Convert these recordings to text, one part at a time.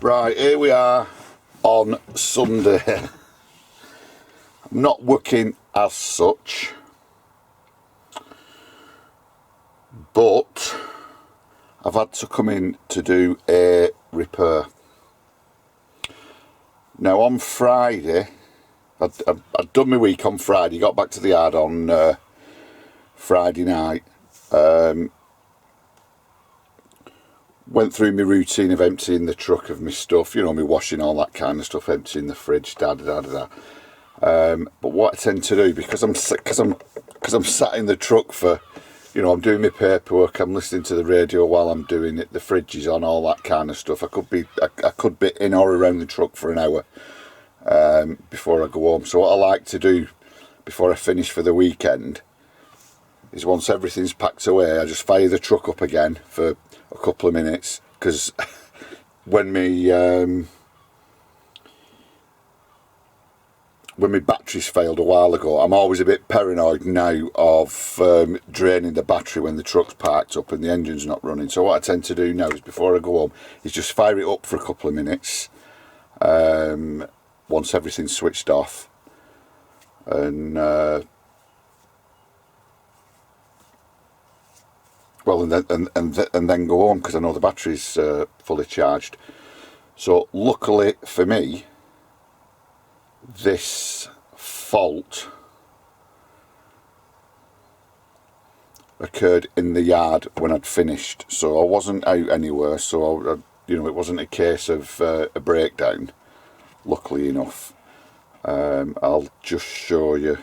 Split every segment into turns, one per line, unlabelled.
Right, here we are on Sunday. I'm not working as such, but I've had to come in to do a repair. Now on Friday, I'd done my week on Friday, got back to the yard on Friday night. Went through my routine of emptying the truck of my stuff, you know, me washing, all that kind of stuff, emptying the fridge, But what I tend to do, because I'm sat in the truck for, you know, I'm doing my paperwork, I'm listening to the radio while I'm doing it, the fridge is on, all that kind of stuff. I could be in or around the truck for an hour before I go home. So what I like to do before I finish for the weekend is, once everything's packed away, I just fire the truck up again for a couple of minutes, because when my batteries failed a while ago, I'm always a bit paranoid now of draining the battery when the truck's parked up and the engine's not running. So what I tend to do now is, before I go home, is just fire it up for a couple of minutes once everything's switched off, and and then go home, because I know the battery's fully charged. So luckily for me, this fault occurred in the yard when I'd finished, so I wasn't out anywhere. So you know, it wasn't a case of a breakdown, luckily enough. I'll just show you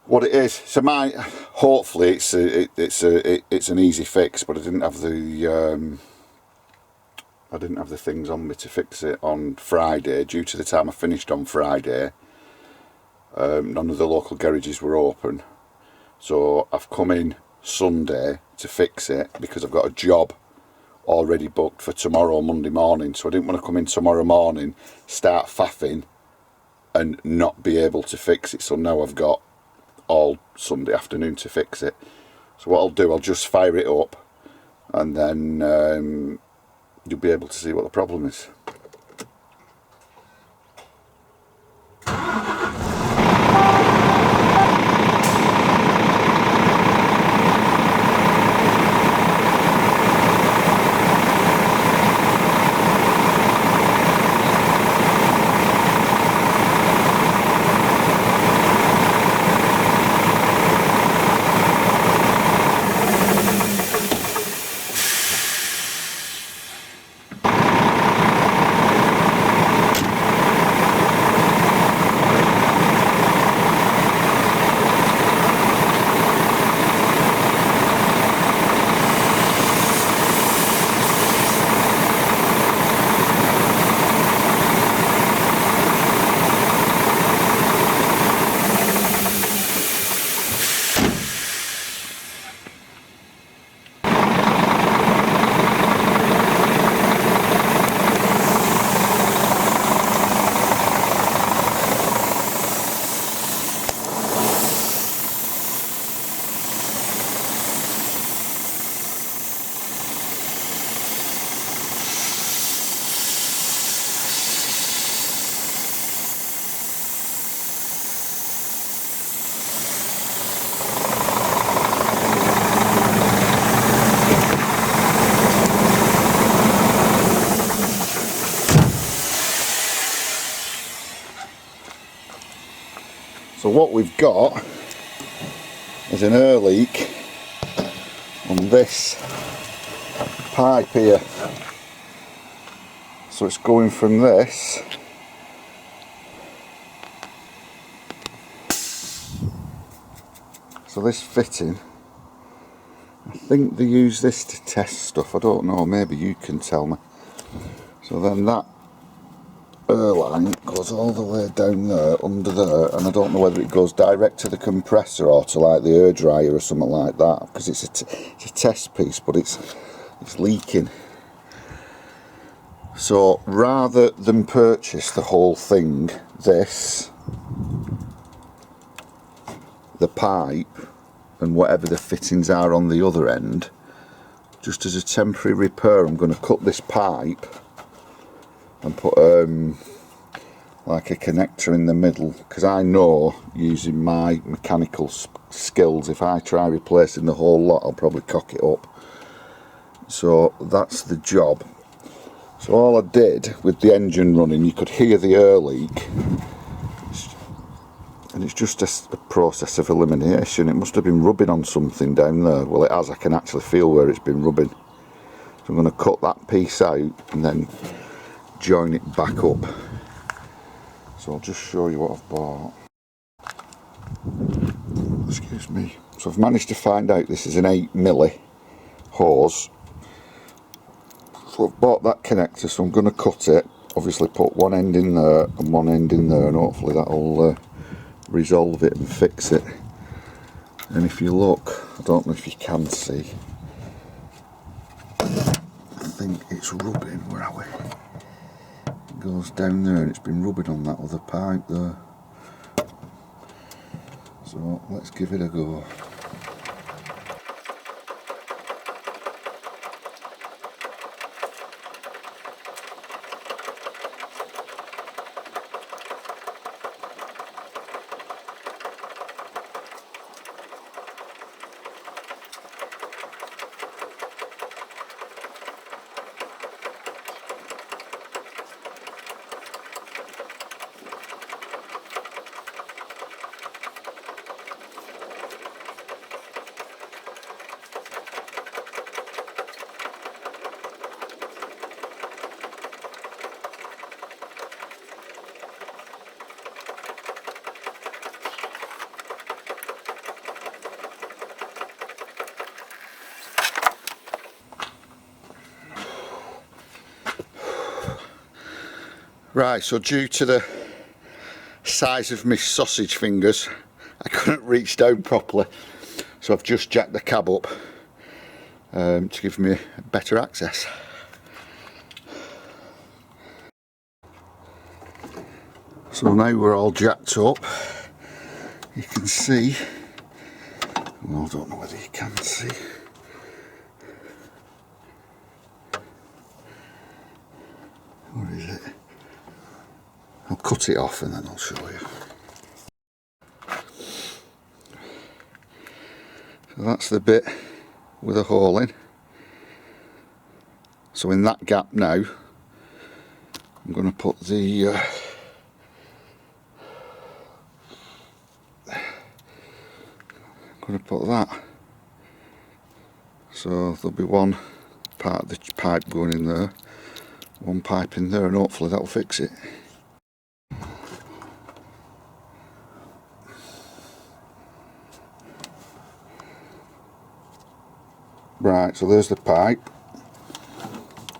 what it is. So hopefully it's an easy fix, but I didn't have the things on me to fix it on Friday. Due to the time I finished on Friday, none of the local garages were open, so I've come in Sunday to fix it, because I've got a job already booked for tomorrow, Monday morning. So I didn't want to come in tomorrow morning, start faffing, and not be able to fix it. So now I've got all Sunday afternoon to fix it. So what I'll do, I'll just fire it up, and then you'll be able to see what the problem is. So what we've got is an air leak on this pipe here. So it's going from this so this fitting, I think they use this to test stuff, I don't know, maybe you can tell me. So then that air line goes all the way down there, under there, and I don't know whether it goes direct to the compressor or to like the air dryer or something like that, because it's a test piece, but it's leaking. So rather than purchase the whole thing, the pipe, and whatever the fittings are on the other end, just as a temporary repair. I'm going to cut this pipe and put like a connector in the middle, because I know using my mechanical skills, if I try replacing the whole lot, I'll probably cock it up. So that's the job. So all I did with the engine running, you could hear the air leak, and it's just a process of elimination. It must have been rubbing on something down there. Well, it has. I can actually feel where it's been rubbing. So I'm going to cut that piece out and then join it back up. So I'll just show you what I've bought. Excuse me. So I've managed to find out this is an 8mm hose. So I've bought that connector, so I'm going to cut it. Obviously put one end in there and one end in there, and hopefully that'll resolve it and fix it. And if you look, I don't know if you can see, I think it's rubbing. Where are we? It goes down there and it's been rubbing on that other pipe there. So let's give it a go. Right, so due to the size of my sausage fingers, I couldn't reach down properly, so I've just jacked the cab up to give me better access. So now we're all jacked up, you can see, well, I don't know whether you can see, where is it? I'll cut it off and then I'll show you. So that's the bit with a hole in. So in that gap now, I'm going to put the that. So there'll be one part of the pipe going in there, one pipe in there, and hopefully that'll fix it. Right, so there's the pipe.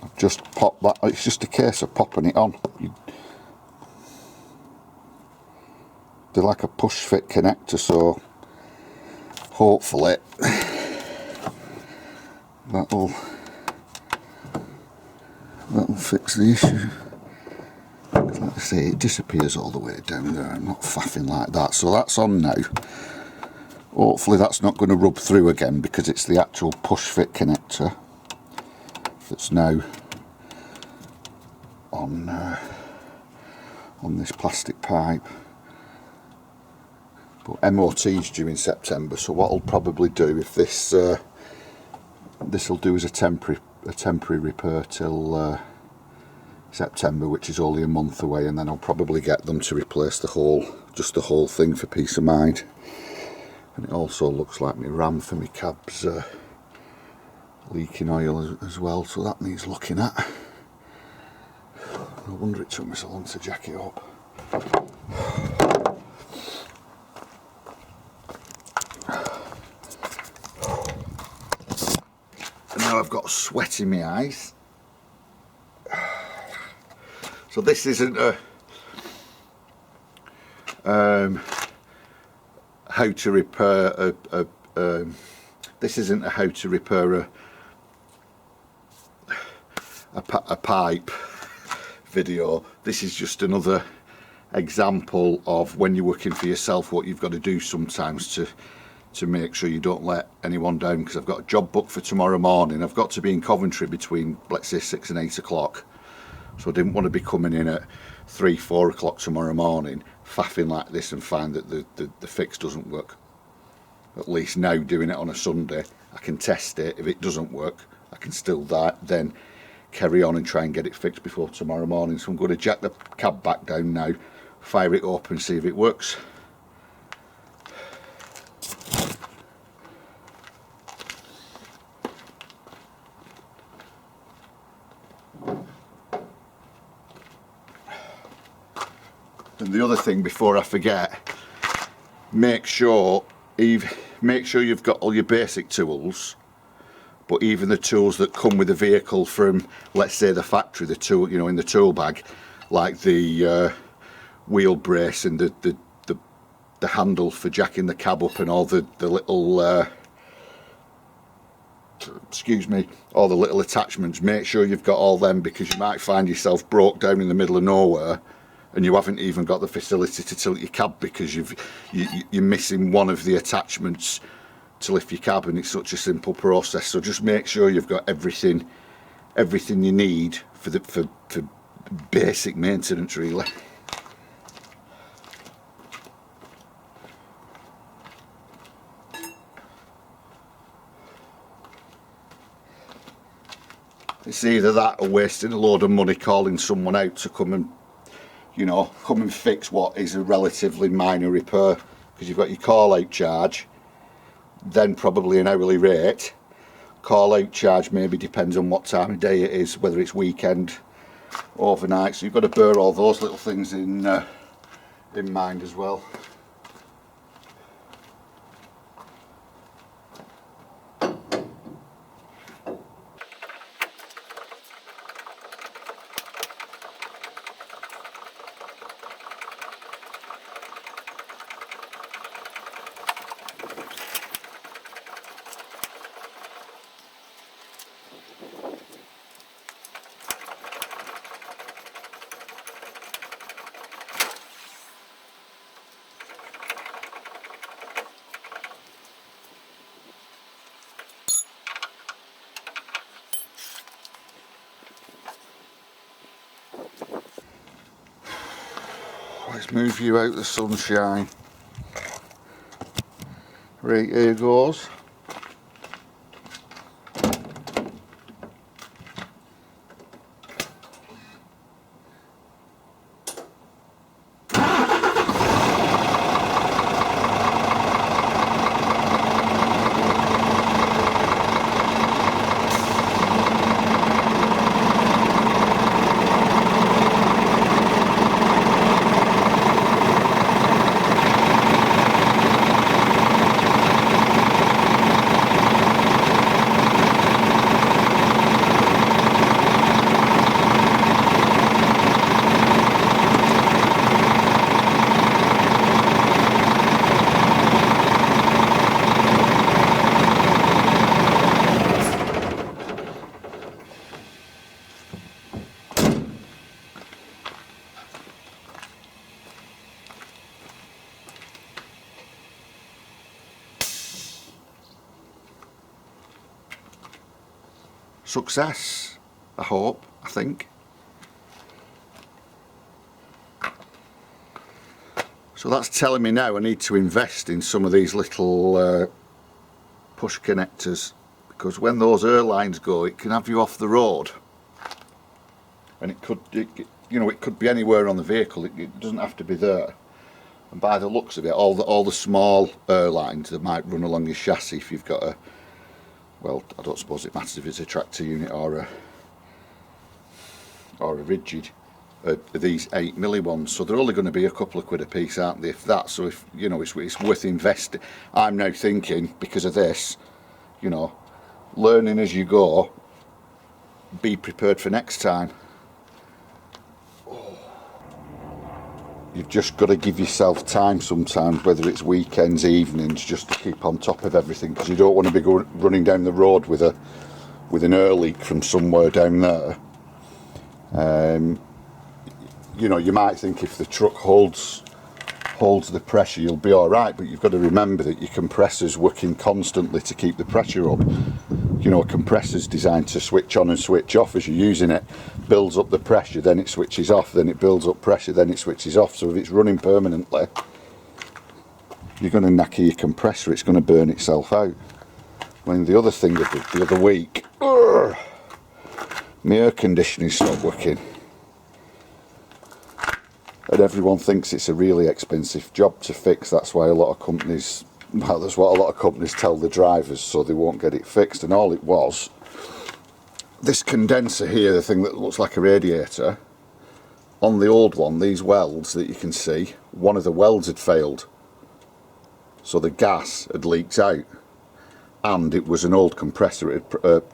I've just popped that. It's just a case of popping it on. They're like a push fit connector, so hopefully that'll fix the issue. Like I say, it disappears all the way down there. I'm not faffing like that. So that's on now. Hopefully that's not going to rub through again, because it's the actual push fit connector that's now on this plastic pipe. But MOT is due in September, so what I'll probably do, if this will do as a temporary repair till September, which is only a month away, and then I'll probably get them to replace the whole thing for peace of mind. And it also looks like my ram for my cab's leaking oil as well, so that needs looking at. No wonder it took me so long to jack it up. And now I've got sweat in my eyes. So this isn't a how to repair this isn't a how to repair a pipe video. This is just another example of when you're working for yourself, what you've got to do sometimes to make sure you don't let anyone down, because I've got a job booked for tomorrow morning. I've got to be in Coventry between, let's say, 6 and 8 o'clock. So I didn't want to be coming in at 3, 4 o'clock tomorrow morning, faffing like this and find that the fix doesn't work. At least now, doing it on a Sunday, I can test it. If it doesn't work, I can still then carry on and try and get it fixed before tomorrow morning. So I'm going to jack the cab back down now, fire it up and see if it works. And the other thing before I forget, make sure you've got all your basic tools, but even the tools that come with the vehicle from, let's say, the factory, the tool, you know, in the tool bag, like the wheel brace and the handle for jacking the cab up, and all the little excuse me, all the little attachments. Make sure you've got all them, because you might find yourself broke down in the middle of nowhere and you haven't even got the facility to tilt your cab because you're missing one of the attachments to lift your cab, and it's such a simple process. So just make sure you've got everything you need for basic maintenance, really. It's either that or wasting a load of money calling someone out to come and fix what is a relatively minor repair, because you've got your call out charge, then probably an hourly rate. Call out charge maybe depends on what time of day it is, whether it's weekend, overnight, so you've got to bear all those little things in mind as well. Let's move you out the sunshine. Right, here goes. Success, I hope, I think. So that's telling me now I need to invest in some of these little push connectors, because when those air lines go, it can have you off the road, and it could be anywhere on the vehicle. It doesn't have to be there. And by the looks of it, all the small air lines that might run along your chassis, if you've got a, well, I don't suppose it matters if it's a tractor unit or a rigid, these 8mm ones, so they're only going to be a couple of quid a piece, aren't they, if that. So if it's worth investing. I'm now thinking, because of this, learning as you go, be prepared for next time. You've just got to give yourself time sometimes, whether it's weekends, evenings, just to keep on top of everything, because you don't want to be running down the road with an air leak from somewhere down there. You might think if the truck holds holds the pressure, you'll be alright, but you've got to remember that your compressor's working constantly to keep the pressure up. You know, a compressor's designed to switch on and switch off as you're using it, builds up the pressure, then it switches off, then it builds up pressure, then it switches off. So if it's running permanently, you're going to knacker your compressor, it's going to burn itself out. When the other thing I did the other week, my air conditioning stopped working. And everyone thinks it's a really expensive job to fix. That's why a lot of companies, well, that's what a lot of companies tell the drivers, so they won't get it fixed. And all it was, this condenser here, the thing that looks like a radiator, on the old one, these welds that you can see, one of the welds had failed. So the gas had leaked out. And it was an old compressor,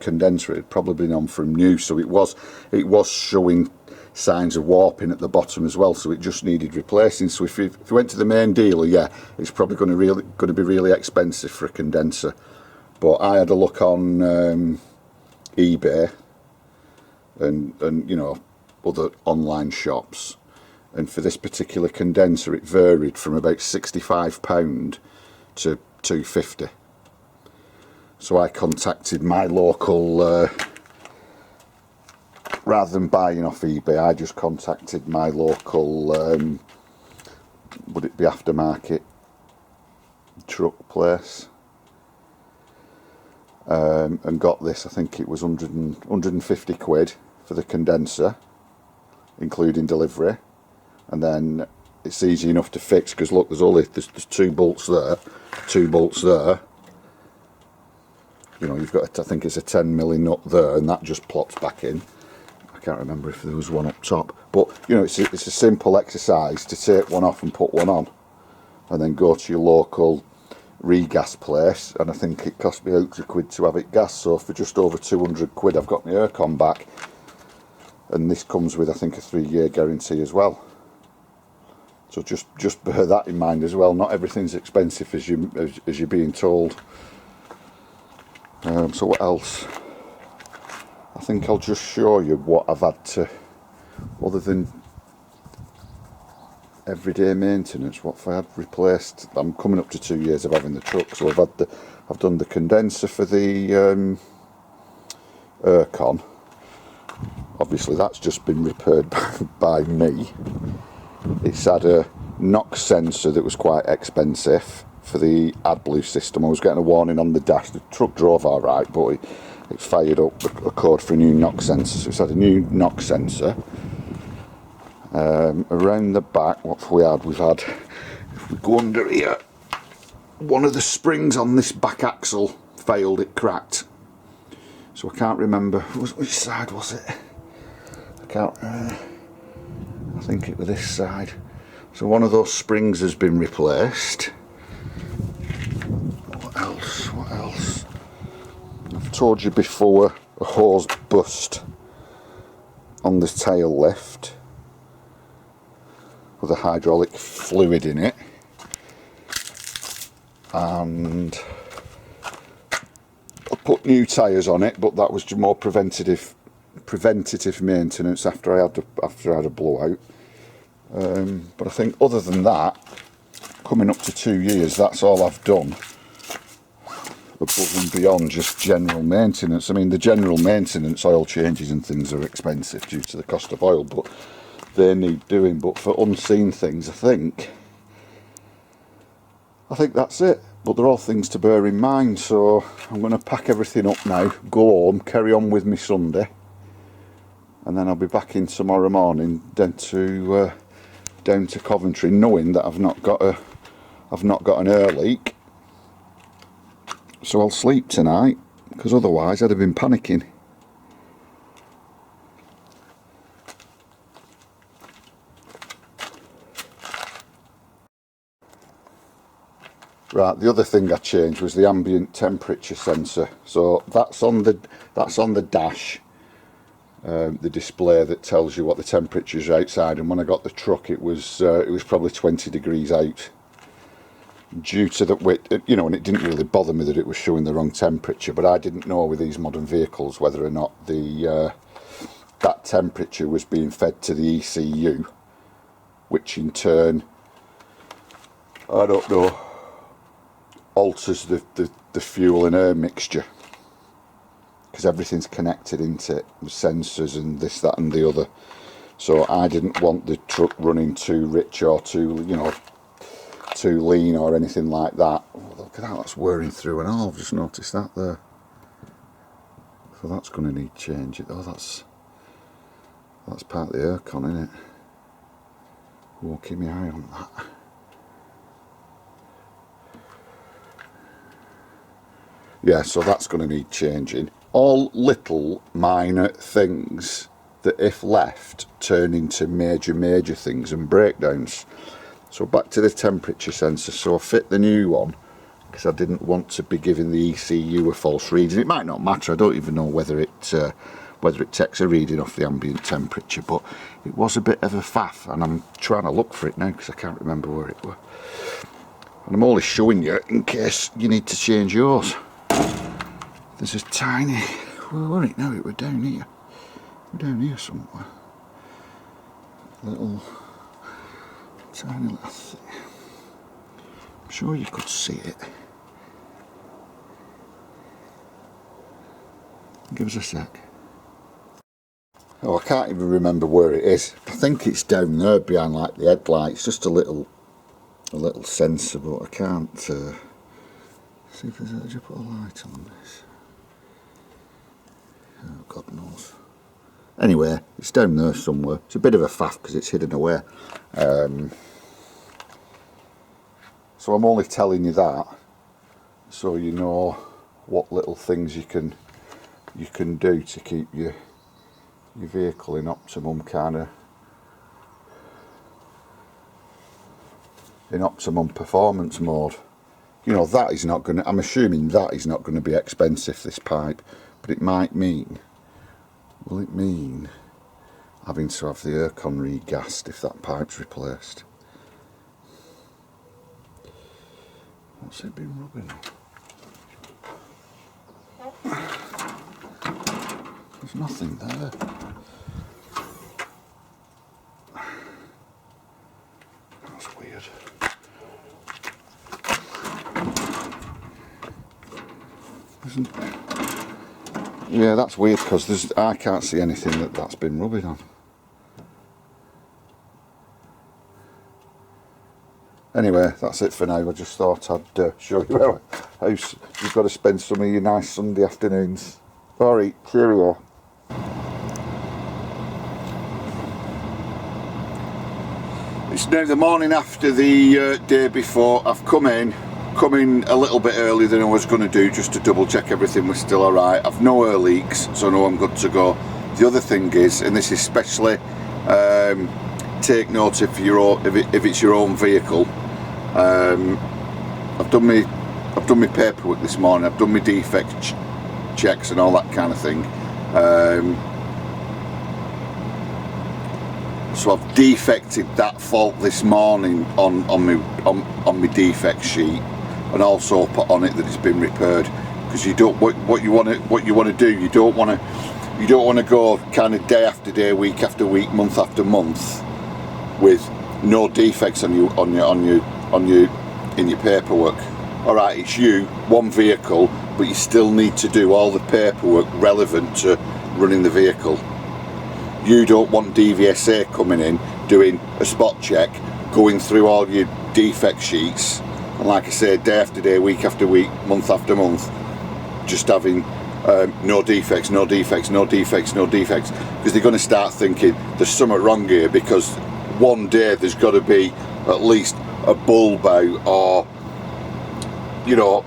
condenser. It had probably been on from new, so it was showing signs of warping at the bottom as well. So it just needed replacing. So if you went to the main dealer, yeah, it's probably going to be really expensive for a condenser. But I had a look on eBay and you know, other online shops, and for this particular condenser, it varied from about £65 to £250. So I contacted my local, rather than buying off eBay, I just contacted my local, would it be aftermarket truck place, and got this. I think it was 150 quid for the condenser, including delivery, and then it's easy enough to fix, because look, there's two bolts there, you know, you've got, I think it's a 10mm nut there, and that just plops back in. I can't remember if there was one up top, but you know, it's a simple exercise to take one off and put one on, and then go to your local regas place, and I think it cost me 80 quid to have it gas. So for just over 200 quid I've got my aircon back, and this comes with, I think, a 3-year guarantee as well. So just bear that in mind as well. Not everything's expensive as you're being told. So what else? I think I'll just show you what I've had to, other than everyday maintenance, what have I had replaced. I'm coming up to 2 years of having the truck, so I've done the condenser for the aircon. Obviously that's just been repaired by me. It's had a knock sensor that was quite expensive for the AdBlue system. I was getting a warning on the dash. The truck drove alright, but it fired up a code for a new knock sensor. So it's had a new knock sensor. Around the back, what have we had? We've had, if we go under here, one of the springs on this back axle failed, it cracked. So I can't remember, which side was it? I think it was this side. So one of those springs has been replaced. What else? I've told you before, a hose bust on the tail lift with a hydraulic fluid in it, and I put new tyres on it, but that was more preventative maintenance after I had a blowout. But I think other than that, coming up to 2 years, that's all I've done above and beyond just general maintenance. I mean, the general maintenance, oil changes and things are expensive due to the cost of oil, but they need doing. But for unseen things, I think that's it. But they're all things to bear in mind. So I'm going to pack everything up now, go home, carry on with me Sunday, and then I'll be back in tomorrow morning down to Coventry, knowing that I've not got an air leak. So I'll sleep tonight, because otherwise I'd have been panicking. Right, the other thing I changed was the ambient temperature sensor. So that's on the dash, the display that tells you what the temperature is outside. And when I got the truck, it was probably 20 degrees out. Due to the, you know, and it didn't really bother me that it was showing the wrong temperature, but I didn't know with these modern vehicles whether or not that temperature was being fed to the ECU, which in turn I don't know, alters the fuel and air mixture, because everything's connected into it with sensors and this, that and the other. So I didn't want the truck running too rich or too, you know, too lean or anything like that. Oh, look at that, that's wearing through and all. I've just noticed that there. So that's going to need changing. Oh, that's part of the aircon, isn't it? Won't keep my eye on that. Yeah, so that's going to need changing. All little minor things that, if left, turn into major things and breakdowns. So back to the temperature sensor. So I fit the new one because I didn't want to be giving the ECU a false reading. It might not matter. I don't even know whether it takes a reading off the ambient temperature, but it was a bit of a faff, and I'm trying to look for it now because I can't remember where it was. And I'm only showing you in case you need to change yours. There's a tiny, where were it now? It were down here. Down here somewhere. Little, tiny little thing. I'm sure you could see it. Give us a sec. Oh, I can't even remember where it is. I think it's down there behind like the headlights. Just a little sensor, but I can't see if there's a put a light on this. Oh, God knows. Anyway, it's down there somewhere. It's a bit of a faff because it's hidden away. So I'm only telling you that so you know what little things you can do to keep your vehicle in optimum performance mode. You know, that is not going to, I'm assuming that is not going to be expensive, this pipe, but it might mean, will it mean having to have the aircon regassed if that pipe's replaced? What's it been rubbing on? There's nothing there. That's weird. Yeah, that's weird because I can't see anything that's been rubbing on. Anyway, that's it for now. I just thought I'd show you how you've got to spend some of your nice Sunday afternoons. Alright, cheerio. It's now the morning after the day before. I've come in a little bit earlier than I was going to do, just to double check everything was still alright. I've no air leaks, so I know I'm good to go. The other thing is, and this is especially take note if it's your own vehicle. I've done my paperwork this morning. I've done my defect checks and all that kind of thing. So I've defected that fault this morning on my defect sheet, and also put on it that it's been repaired. Because you don't what you want to do. You don't want to go kind of day after day, week after week, month after month with no defects in your paperwork. All right, it's you, one vehicle, but you still need to do all the paperwork relevant to running the vehicle. You don't want DVSA coming in, doing a spot check, going through all your defect sheets, and like I say, day after day, week after week, month after month, just having no defects, no defects, no defects, no defects, because they're going to start thinking there's something wrong here, because one day there's got to be at least a bulb out, or you know,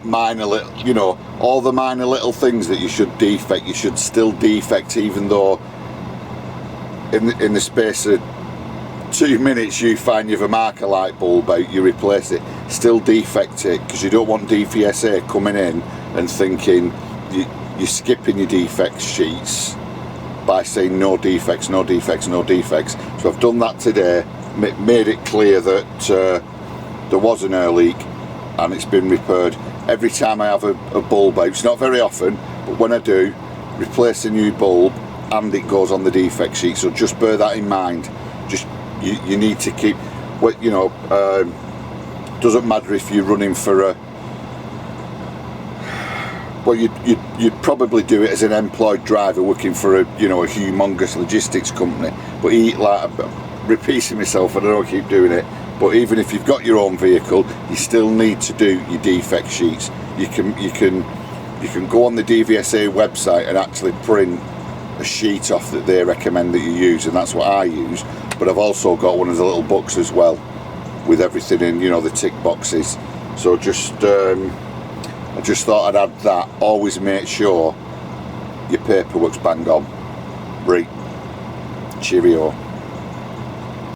minor little, you know, all the minor little things that you should defect, you should still defect, even though in the space of 2 minutes you find you've a marker light bulb out, you replace it, still defect it, because you don't want DVSA coming in and thinking you're skipping your defect sheets by saying no defects, no defects, no defects. So I've done that today, made it clear that there was an air leak and it's been repaired. Every time I have a bulb out, it's not very often, but when I do, replace a new bulb and it goes on the defect sheet. So just bear that in mind. Just you need to keep what, you know, Doesn't matter if you're running for a, well, you'd probably do it as an employed driver working for a humongous logistics company. But I'm repeating myself, and I know I keep doing it. But even if you've got your own vehicle, you still need to do your defect sheets. You can go on the DVSA website and actually print a sheet off that they recommend that you use, and that's what I use. But I've also got one of the little books as well, with everything in, the tick boxes. So I just thought I'd add that. Always make sure your paperwork's bang on. Right. Cheerio.